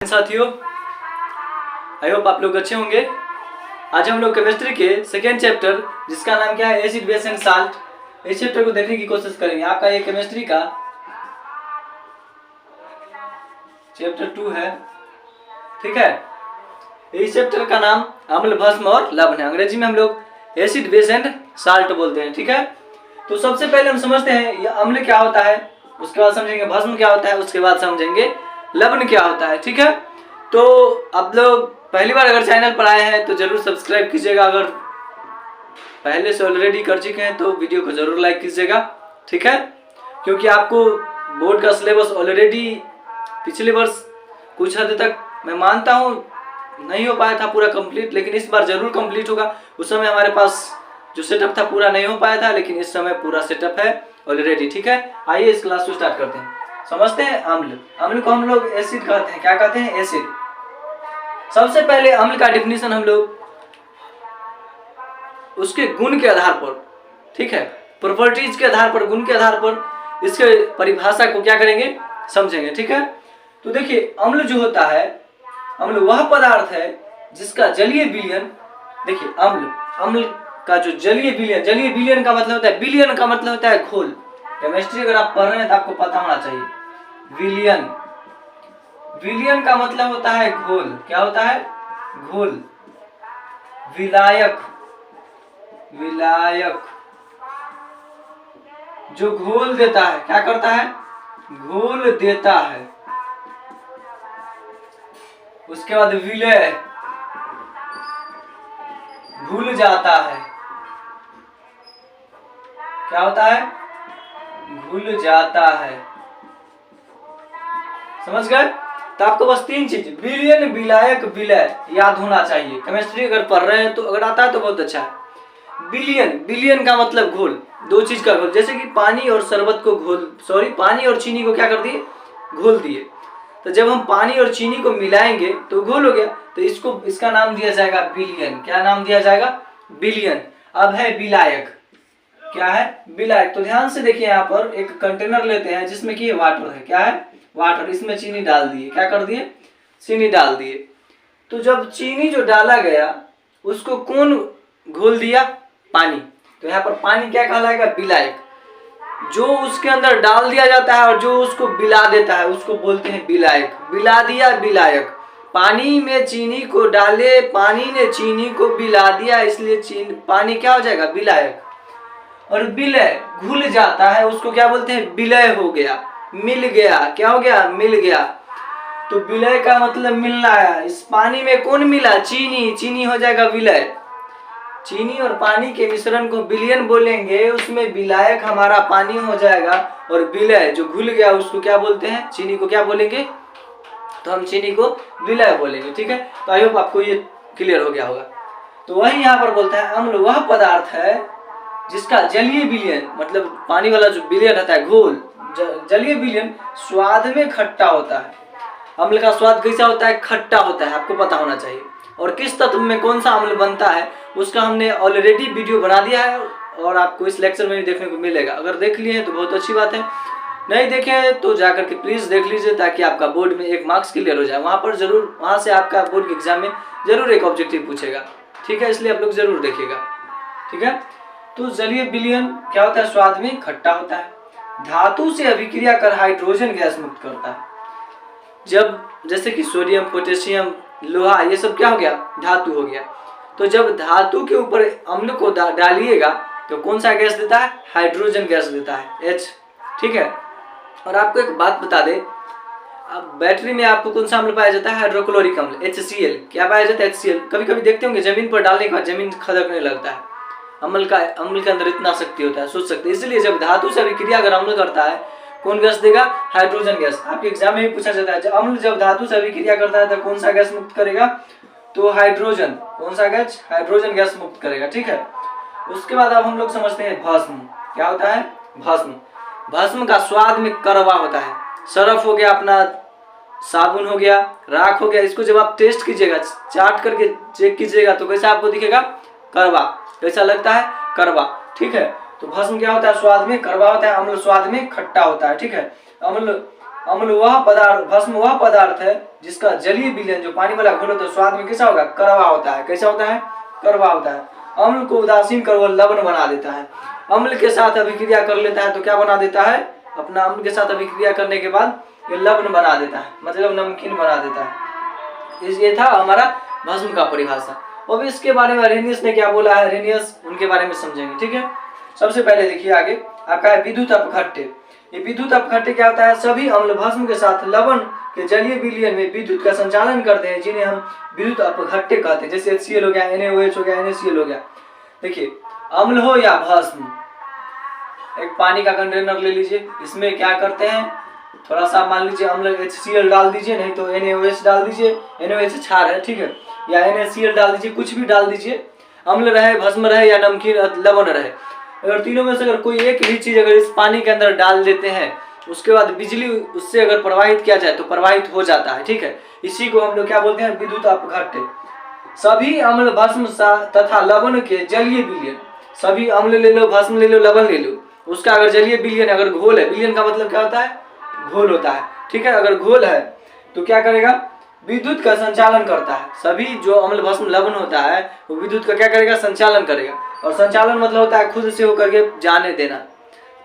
साथियों, I hope आप लोग अच्छे होंगे। आज हम लोग केमिस्ट्री के सेकेंड चैप्टर जिसका नाम क्या है एसिड बेस एंड साल्ट, इस चैप्टर को देखने की कोशिश करेंगे। आपका ये केमिस्ट्री का चैप्टर 2 है, ठीक है। इस चैप्टर का नाम अम्ल, भस्म और लवण है। अंग्रेजी में हम लोग एसिड बेस एंड साल्ट बोलते हैं, ठीक है। तो सबसे पहले हम समझते हैं ये अम्ल क्या होता है, उसके बाद समझेंगे भस्म क्या होता है, उसके बाद समझेंगे लवण क्या होता है, ठीक है। तो आप लोग पहली बार अगर चैनल पर आए हैं तो जरूर सब्सक्राइब कीजिएगा। अगर पहले से ऑलरेडी कर चुके हैं तो वीडियो को जरूर लाइक कीजिएगा, ठीक है। क्योंकि आपको बोर्ड का सिलेबस ऑलरेडी पिछले वर्ष कुछ हद तक मैं मानता हूँ नहीं हो पाया था पूरा कंप्लीट, लेकिन इस बार जरूर कंप्लीट होगा। उस समय हमारे पास जो सेटअप था पूरा नहीं हो पाया था, लेकिन इस समय पूरा सेटअप है ऑलरेडी, ठीक है। आइए इस क्लास को स्टार्ट करते हैं। समझते हैं अम्ल। अम्ल को हम लोग एसिड कहते हैं। क्या कहते हैं? एसिड। सबसे पहले अम्ल का डिफिनीशन हम लोग उसके गुण के आधार पर, ठीक है, प्रॉपर्टीज के आधार पर, गुण के आधार पर इसके परिभाषा को क्या करेंगे, समझेंगे, ठीक है। तो देखिए अम्ल जो होता है, अम्ल वह पदार्थ है जिसका जलीय विलयन, देखिए अम्ल का जो जलीय विलयन, जलीय विलयन का मतलब होता है, विलयन का मतलब होता है घोल। केमिस्ट्री अगर आप पढ़ रहे हैं तो आपको पता होना चाहिए विलयन, विलयन का मतलब होता है घोल। क्या होता है? घोल। विलायक, विलायक जो घोल देता है, क्या करता है? घोल देता है। उसके बाद विलय, घुल जाता है। क्या होता है? घुल जाता है। समझ गए? तो आपको बस तीन चीज विलयन, विलायक, विलय याद होना चाहिए। केमिस्ट्री अगर पढ़ रहे हैं तो अगर आता है तो बहुत अच्छा है। विलयन, विलयन का मतलब घोल, दो चीज का घोल। जैसे कि पानी और शरबत को पानी और चीनी को क्या कर दिए? घोल दिए। तो जब हम पानी और चीनी को मिलाएंगे तो घोल हो गया, तो इसका नाम दिया जाएगा विलयन। क्या नाम दिया जाएगा? विलयन। अब है विलायक। क्या है? विलायक। तो ध्यान से देखिए, यहाँ पर एक कंटेनर लेते हैं जिसमें कि वाटर है। क्या है? वाटर। इसमें चीनी डाल दिए। क्या कर दिए? चीनी डाल दिए। तो जब चीनी जो डाला गया उसको कौन घोल दिया? पानी। तो यहाँ पर पानी क्या कहलाएगा? विलायक। जो उसके अंदर डाल दिया जाता है और जो उसको बिला देता है उसको बोलते हैं विलायक। बिला दिया, विलायक। पानी में चीनी को डाले, पानी ने चीनी को बिला दिया, इसलिए पानी क्या हो जाएगा? विलायक। और विलय, घुल जाता है, उसको क्या बोलते हैं? विलय हो गया, मिल गया। क्या हो गया? मिल गया। तो विलय का मतलब मिलना है। इस पानी में कौन मिला? चीनी। चीनी हो जाएगा विलय। चीनी और पानी के मिश्रण को विलयन बोलेंगे, उसमें विलायक हमारा पानी हो जाएगा। और विलय जो घुल गया उसको क्या बोलते हैं? चीनी को क्या बोलेंगे? तो हम चीनी को विलय बोलेंगे, ठीक है। तो आई होप आपको ये क्लियर हो गया होगा। तो वही यहाँ पर बोलता है अम्ल वह पदार्थ है जिसका जलीय विलयन, मतलब पानी वाला जो विलयन रहता है, घोल, जलीय विलयन स्वाद में खट्टा होता है। अम्ल का स्वाद कैसा होता है? खट्टा होता है, आपको पता होना चाहिए। और किस तत्व में कौन सा अम्ल बनता है उसका हमने ऑलरेडी वीडियो बना दिया है और आपको इस लेक्चर में भी देखने को मिलेगा। अगर देख लिए हैं तो बहुत अच्छी बात है, नहीं देखे तो जाकर के प्लीज देख लीजिए, ताकि आपका बोर्ड में एक मार्क्स क्लियर हो जाए। वहां से आपका बोर्ड के एग्जाम में जरूर एक ऑब्जेक्टिव पूछेगा, ठीक है। इसलिए आप लोग जरूर देखिएगा, ठीक है। तो जलीय विलयन क्या होता है? स्वाद में खट्टा होता है। धातु से अभिक्रिया कर हाइड्रोजन गैस मुक्त करता है। जब जैसे कि सोडियम, पोटेशियम, लोहा, ये सब क्या हो गया? धातु हो गया। तो जब धातु के ऊपर अम्ल को डालिएगा तो कौन सा गैस देता है? हाइड्रोजन गैस देता है, H, ठीक है। और आपको एक बात बता दे, अब बैटरी में आपको कौन सा अम्ल पाया जाता है? हाइड्रोक्लोरिक अम्ल, HCl। क्या पाया जाता है? HCl। कभी कभी देखते होंगे जमीन पर डालने के बाद जमीन खदकने लगता है। अम्ल के अंदर इतना शक्ति होता है, सोच सकते हैं। इसलिए जब धातु से अभिक्रिया अगर अम्ल करता है, कौन गैस देगा? Hydrogen gas. आपके एग्जाम में भी पूछा जाता है, अम्ल जब धातु से अभिक्रिया करता है तो कौन सा गैस मुक्त करेगा? तो हाइड्रोजन। कौन सा गैस? हाइड्रोजन गैस मुक्त करेगा, ठीक है। उसके बाद अब हम लोग समझते हैं भस्म। क्या होता है? भस्म। भस्म का स्वाद में कड़वा होता है। सरफ हो गया, अपना साबुन हो गया, राख हो गया, इसको जब आप टेस्ट कीजिएगा, चाट करके चेक कीजिएगा तो कैसा आपको दिखेगा? कड़वा। कैसा लगता है? कड़वा, ठीक है। तो भस्म क्या होता है? स्वाद में कड़वा होता है। अम्ल स्वाद में खट्टा होता है, ठीक है। अम्ल वह पदार्थ, भस्म वह पदार्थ है जिसका जलीय विलयन, जो पानी वाला घोल होता है, स्वाद में कैसा होगा? कड़वा होता है। कैसा होता है? कड़वा होता है। अम्ल को उदासीन कर वह लवण बना देता है। अम्ल के साथ अभिक्रिया कर लेता है तो क्या बना देता है? अपना अम्ल के साथ अभिक्रिया करने के बाद ये लवण बना देता है, मतलब नमकीन बना देता है। ये था हमारा भस्म का परिभाषा। अब इसके बारे में अरेनियस ने क्या बोला है, अरेनियस, उनके बारे में समझेंगे। ठीक है, सबसे पहले देखिए आगे आपका है विद्युत अपघट्य। ये विद्युत अपघट्य क्या होता है? सभी अम्ल भस्म के साथ लवण के जलीय विलयन में विद्युत का संचालन करते हैं, जिन्हें हम विद्युत अपघट्य कहते हैं। जैसे HCl हो गया, NaOH हो गया, NaCl हो गया। देखिए अम्ल हो या भस्म, एक पानी का कंटेनर ले लीजिए, इसमें क्या करते हैं, थोड़ा सा मान लीजिए अम्ल HCl डाल दीजिए, नहीं तो NaOH डाल दीजिए, NaOH क्षार है, ठीक है, या NaCl डाल दीजिए, कुछ भी डाल दीजिए, अम्ल रहे, भस्म रहे या नमकीन लवण रहे। अगर तीनों में से अगर कोई एक भी चीज अगर इस पानी के अंदर डाल देते हैं, उसके बाद बिजली उससे अगर प्रवाहित किया जाए तो प्रवाहित हो जाता है। ठीक है, इसी को हम लोग क्या बोलते हैं? विद्युत अपघट्य। सभी अम्ल भस्म तथा लवण के जलीय विलयन, सभी अम्ल ले लो, भस्म ले लो, लवण ले लो, उसका अगर जलीय विलयन, अगर घोल है, विलयन का मतलब क्या होता है? घोल होता है। ठीक है, अगर घोल है तो क्या करेगा? विद्युत का संचालन करता है। सभी जो अम्ल भस्म लवण होता है वो विद्युत का क्या करेगा? संचालन करेगा। और संचालन मतलब होता है खुद से होकर के जाने देना।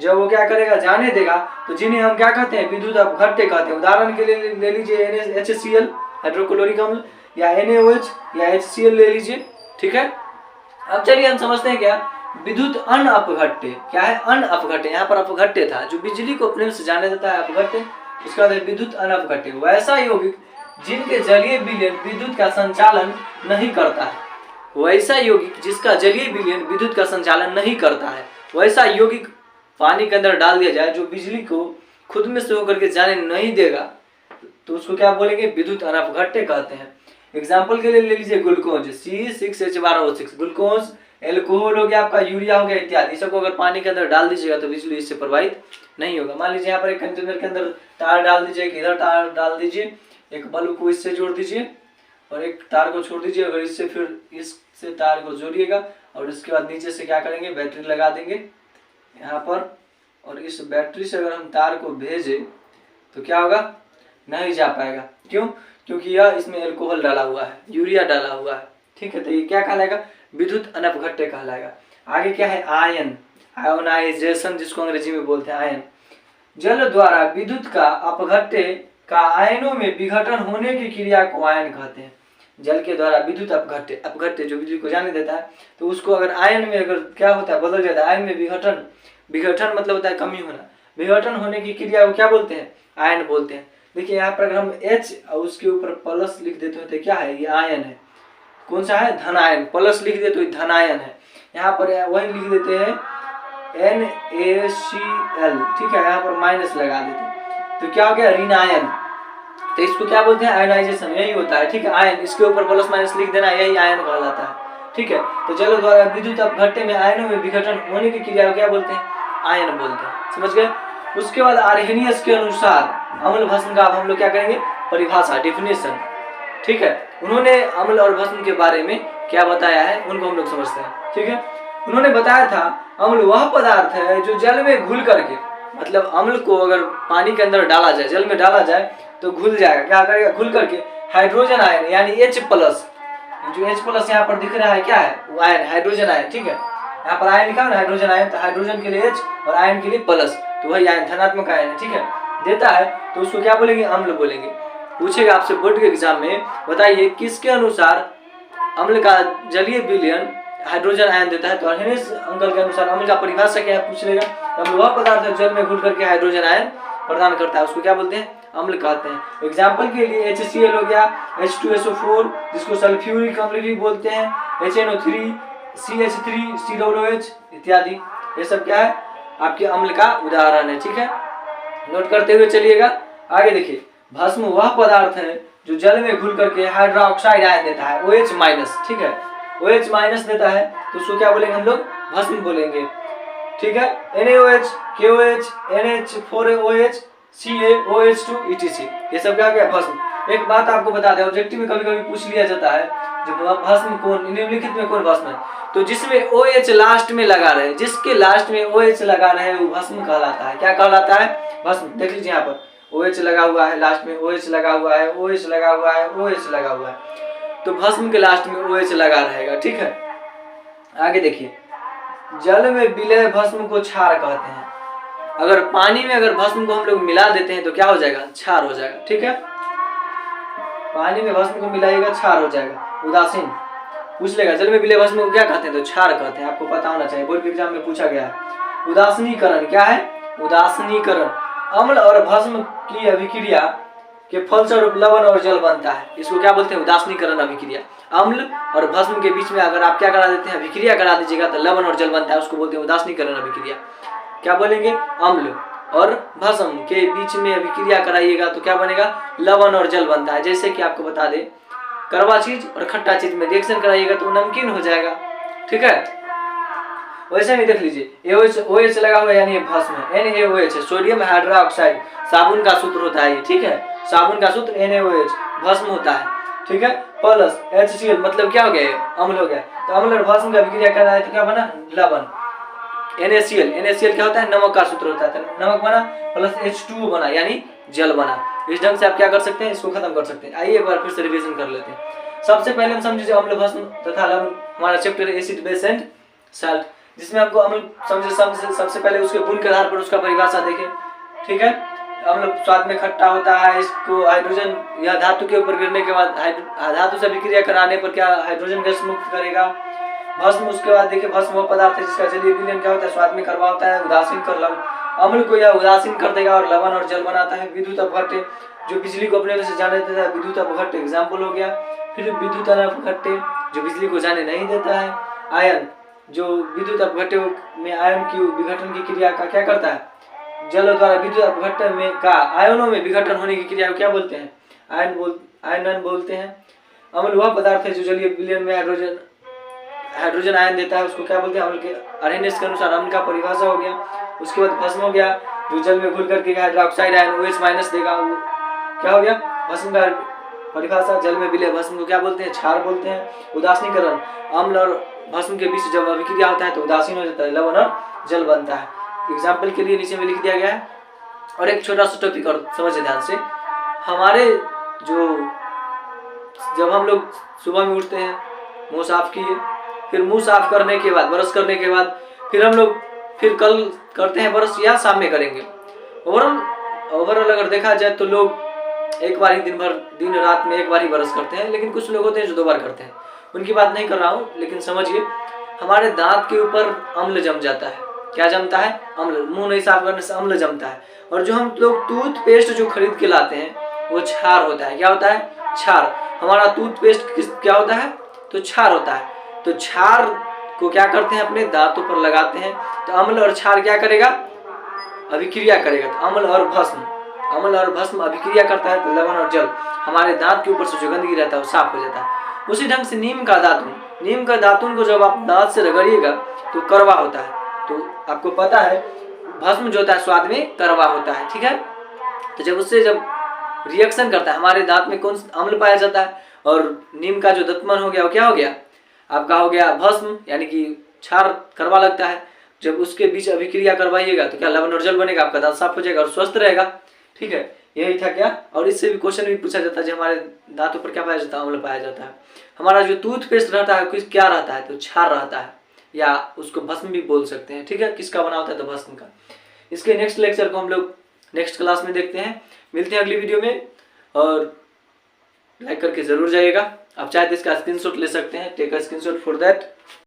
जब वो क्या करेगा? जाने देगा, तो जिन्हें हम क्या कहते हैं? विद्युत अपघट्य कहते हैं। उदाहरण के लिए ले लीजिए HCl हाइड्रोक्लोरिक अम्ल, या NaOH या HCl ले लीजिए। ठीक है, अब चलिए हम समझते हैं क्या विद्युत अनअपघट्य क्या है? अनअपघट्य, यहाँ पर अपघट्य था, जो बिजली को अपने से जाने देता है, अपघट्य। उसके बाद विद्युत अनअपघट्य, वैसा यौगिक जिनके जलीय विलयन विद्युत का संचालन नहीं करता है। वैसा यौगिक जिसका जलीय विलयन विद्युत का संचालन नहीं करता है, वैसा यौगिक पानी के अंदर डाल दिया जाए जो बिजली को खुद में से होकर के जाने नहीं देगा, तो उसको क्या बोलेंगे? विद्युत अनअपघट्य कहते हैं। एग्जाम्पल के लिए ले लीजिए ग्लूकोज, C6H12O6, ग्लूकोज, एल्कोहल हो गया आपका, यूरिया हो गया इत्यादि। सबको अगर पानी के अंदर डाल दीजिएगा तो बिजली इससे प्रवाहित नहीं होगा। मान लीजिए यहाँ पर एक कंटेनर के अंदर तार डाल दीजिए, इधर तार डाल दीजिए, एक बल्ब को इससे जोड़ दीजिए और एक तार को छोड़ दीजिए, अगर इससे फिर इससे तार को जोड़िएगा और इसके बाद नीचे से क्या करेंगे? बैटरी लगा देंगे यहाँ पर, और इस बैटरी से अगर हम तार को भेजें तो क्या होगा? नहीं जा पाएगा। क्यों? क्योंकि यह इसमें एल्कोहल डाला हुआ है, यूरिया डाला हुआ है। ठीक है, तो ये क्या कहलाएगा? विद्युत अनअपघट्य कहलाएगा। आगे क्या है? आयन, आयोनाइजेशन, जिसको अंग्रेजी में बोलते हैं आयन। जल द्वारा विद्युत का अपघट्य का आयनों में विघटन होने की क्रिया को आयन कहते हैं। जल के द्वारा विद्युत अपघट्य, अपघट्य जो बिजली को जाने देता है, तो उसको अगर आयन में अगर क्या होता है? बदल जाता है। आयन में विघटन, विघटन मतलब होता है कमी होना, विघटन होने की क्रिया को क्या बोलते हैं? आयन बोलते हैं। देखिए यहाँ पर अगर हम H और उसके ऊपर प्लस लिख देते हैं तो क्या है? ये आयन है। कौन सा है? धन आयन। प्लस लिख दे तो ये धन आयन है। यहाँ पर वही लिख देते हैं NaCl, ठीक है, यहाँ पर माइनस लगा देते हैं तो क्या हो गया? ऋण आयन। तो इसको क्या बोलते हैं? आयनाइजेशन, यही होता है। ठीक है, आयन, इसके ऊपर प्लस माइनस लिख देना, यही आयन कहलाता है। ठीक है, तो जल द्वारा विद्युत अपघट्य में आयनों में विघटन होने की क्रिया को क्या बोलते हैं? आयन बोलते हैं। समझ गए? उसके बाद आर्हेनियस के अनुसार अम्ल भस्म का अब हम लोग क्या करेंगे? परिभाषा, डिफिनेशन। ठीक है, उन्होंने अम्ल और भस्म के बारे में क्या बताया है उनको हम लोग समझते हैं। ठीक है, उन्होंने बताया था अम्ल वह पदार्थ है जो जल में घुल करके, मतलब अम्ल को अगर पानी के अंदर डाला जाए, जल में डाला जाए तो घुल जाएगा। क्या करेगा? घुल करके हाइड्रोजन आयन यानी H+, जो H+ यहाँ पर दिख रहा है क्या है? वो आयन, हाइड्रोजन आयन। ठीक है, यहाँ पर आयन लिखा है ना, हाइड्रोजन आयन, तो हाइड्रोजन के लिए H और आयन के लिए प्लस, तो वही आयन धनात्मक आयन है। ठीक है, देता है तो उसको क्या बोलेंगे? अम्ल बोलेंगे। पूछेगा आपसे बोर्ड के एग्जाम में, बताइए किसके अनुसार अम्ल का जलीय विलयन हाइड्रोजन आयन देता है? तो आर्हेनियस अंकल के अनुसार अम्ल का परिभाषा क्या है पूछ लेगा। अम्ल वह पदार्थ है जल में घुल करके हाइड्रोजन आयन प्रदान करता है, उसको क्या बोलते हैं? अम्ल कहते हैं। एग्जाम्पल के लिए HCl हो गया, H2SO4 जिसको सल्फ्यूरिक अम्ल भी बोलते हैं, HNO3, CH3, COOH इत्यादि, ये सब क्या है? आपके अम्ल का उदाहरण है। ठीक है, नोट करते हुए चलिएगा। आगे देखिए, भस्म वह पदार्थ है जो जल में घुल करके हाइड्रोक्साइड आयन देता है, OH-। ठीक है, OH- देता है तो उसको क्या बोलेंगे हम लोग? भस्म बोलेंगे। ठीक है, NaOH, KOH, NH4OH, CaOH2 etc, ये सब क्या गया? भस्म। एक बात आपको बता दें, ऑब्जेक्टिव में कभी कभी पूछ लिया जाता है जो भस्म कौन, निम्नलिखित में कौन भस्म है? तो जिसमें OH लास्ट में लगा रहे, जिसके लास्ट में OH लगा रहे वो भस्म कहलाता है। क्या कहलाता है? भस्म। देख लीजिए यहाँ पर OH लगा हुआ है, लास्ट में OH लगा हुआ है, OH लगा हुआ है, OH लगा हुआ है, तो भस्म के लास्ट में OH लगा रहेगा। ठीक है, आगे देखिए, जल में विलय भस्म को क्षार कहते हैं। अगर पानी में अगर भस्म को हम लोग मिला देते हैं तो क्या हो जाएगा? क्षार हो जाएगा। ठीक है, पानी में भस्म को मिलाइएगा क्षार हो जाएगा। उदासीन पूछ लेगा, जल में विलय भस्म को क्या कहते हैं? तो क्षार कहते हैं। आपको पता होना चाहिए, बोर्ड के एग्जाम में पूछा गया है। उदासीनीकरण क्या है? उदासीनीकरण अम्ल और भस्म की अभिक्रिया के फलस्वरूप लवण और जल बनता है। इसको क्या बोलते हैं? उदासीनीकरण अभिक्रिया। अम्ल और भस्म के बीच में अगर आप क्या करा देते हैं? अभिक्रिया करा दीजिएगा तो लवण और जल बनता है, उसको बोलते हैं उदासीनीकरण अभिक्रिया। क्या बोलेंगे? अम्ल और भस्म के बीच में अभिक्रिया कराइएगा तो क्या बनेगा? लवण और जल बनता है। जैसे कि आपको बता दे, कड़वा चीज और खट्टा चीज में रिएक्शन कराइएगा तो नमकीन हो जाएगा। ठीक है, वैसे में देख लीजिए, OH लगा हुआ है यानी भस्म है, NaOH है, सोडियम हाइड्रोक्साइड साबुन का सूत्र होता है। ठीक है, साबुन का सूत्र NaOH, भस्म होता है। ठीक है, प्लस HCl मतलब क्या हो गया? अम्ल हो गया। तो अम्ल और भस्म का अभिक्रिया करना है तो क्या बना? लवण। NaCl क्या होता है? नमक का सूत्र होता है। नमक बना प्लस H2O बना यानी जल बना। इस ढंग से आप क्या कर सकते हैं? इसको खत्म कर सकते हैं। आइए एक बार फिर से रिवीजन कर लेते हैं। सबसे पहले हम समझे अम्ल भस्म तथा लवण, हमारा chapter acid base and salt, जिसमें आपको अम्ल समझे सबसे पहले उसके गुण के आधार पर उसका परिभाषा देखें। ठीक है, अम्ल स्वाद में खट्टा होता है, इसको हाइड्रोजन या धातु के ऊपर गिरने के बाद धातु से अभिक्रिया कराने पर क्या हाइड्रोजन गैस मुक्त करेगा। भस्म, उसके बाद देखिए भस्म वह पदार्थ है जिसका जलीय विलयन क्या होता है? स्वाद में कड़वा होता है, उदासीन कर लवण। अम्ल को यह उदासीन कर देगा और लवण और जल बनाता है। विद्युत अपघट्य, जो बिजली को अपने में से जाने देता है, विद्युत अपघट्य एग्जाम्पल हो गया। फिर विद्युत अपघट्य जो बिजली को जाने नहीं देता है। आयन, जो विद्युत अपघट्य में आयन की विघटन की क्रिया का क्या करता है? जल द्वारा विद्युत अपघट्य में का आयनों में विघटन होने की क्रिया को क्या बोलते हैं? आयनन बोलते हैं। अम्ल वह पदार्थ है जो जलीय विलयन में हाइड्रोजन आयन देता है, उसको क्या बोलते हैं? अम्ल के अरेनेस के अनुसार अम्ल का परिभाषा हो गया। उसके बाद भस्म हो गया, जो जल में घुल करके हाइड्रोक्साइड आयन OH माइनस देगा, वो क्या हो गया? भस्म का परिभाषा। जल में विलय भस्म को क्या बोलते हैं? क्षार बोलते हैं। उदासीनीकरण, अम्ल और भस्म के बीच जब अभिक्रिया होता है तो उदासीन हो जाता है, लवण और जल बनता है। एग्जाम्पल के लिए नीचे में लिख दिया गया है। और एक छोटा सा टॉपिक और समझिए ध्यान से, हमारे जब हम लोग सुबह में उठते हैं, मुंह साफ किए, फिर मुंह साफ करने के बाद, ब्रश करने के बाद फिर हम लोग फिर कल करते हैं ब्रश या शाम में करेंगे। ओवरऑल अगर देखा जाए तो लोग एक बार ही दिन रात में एक बार ही ब्रश करते हैं, लेकिन कुछ लोग होते हैं जो 2 बार करते हैं। उनकी बात नहीं कर रहा हूँ, लेकिन समझिए हमारे दांत के ऊपर अम्ल जम जाता है। क्या जमता है? अम्ल। मुंह नहीं साफ करने से अम्ल जमता है। और जो हम लोग टूथपेस्ट जो खरीद के लाते हैं वो क्षार होता है। क्या होता है? क्षार। हमारा टूथपेस्ट क्या होता है? तो क्षार होता है। तो क्षार को क्या करते हैं? अपने दांतों पर लगाते हैं। तो अम्ल और क्षार क्या करेगा? अभिक्रिया करेगा। तो अम्ल और भस्म अभिक्रिया करता है तो लवण और जल हमारे दांत के ऊपर से जो गंदगी रहता है वो साफ हो जाता है। उसी ढंग से नीम का दातुन को जब आप दांत से रगड़िएगा तो कड़वा होता है। तो आपको पता है भस्म जो होता है स्वाद में कड़वा होता है। ठीक है, तो जब रिएक्शन करता है हमारे दांत में कौन सा अम्ल पाया जाता है, और नीम का जो दंतमन हो गया वो क्या हो गया? आपका हो गया भस्म, यानी कि क्षार कड़वा लगता है। जब उसके बीच अभिक्रिया करवाइएगा तो क्या लवण और जल बनेगा, आपका दांत साफ हो जाएगा और स्वस्थ रहेगा। ठीक है, यही था क्या। और इससे भी क्वेश्चन भी पूछा जाता है, जो हमारे दांतों पर क्या पाया जाता है? अम्ल पाया जाता है। हमारा जो टूथपेस्ट रहता है क्या रहता है? तो क्षार रहता है, या उसको भस्म भी बोल सकते हैं। ठीक है, किसका बना होता है? तो भस्म का। इसके नेक्स्ट लेक्चर को हम लोग नेक्स्ट क्लास में देखते हैं। मिलते हैं अगली वीडियो में, और लाइक करके जरूर जाइएगा। आप चाहे तो इसका स्क्रीनशॉट ले सकते हैं, take a screenshot for that.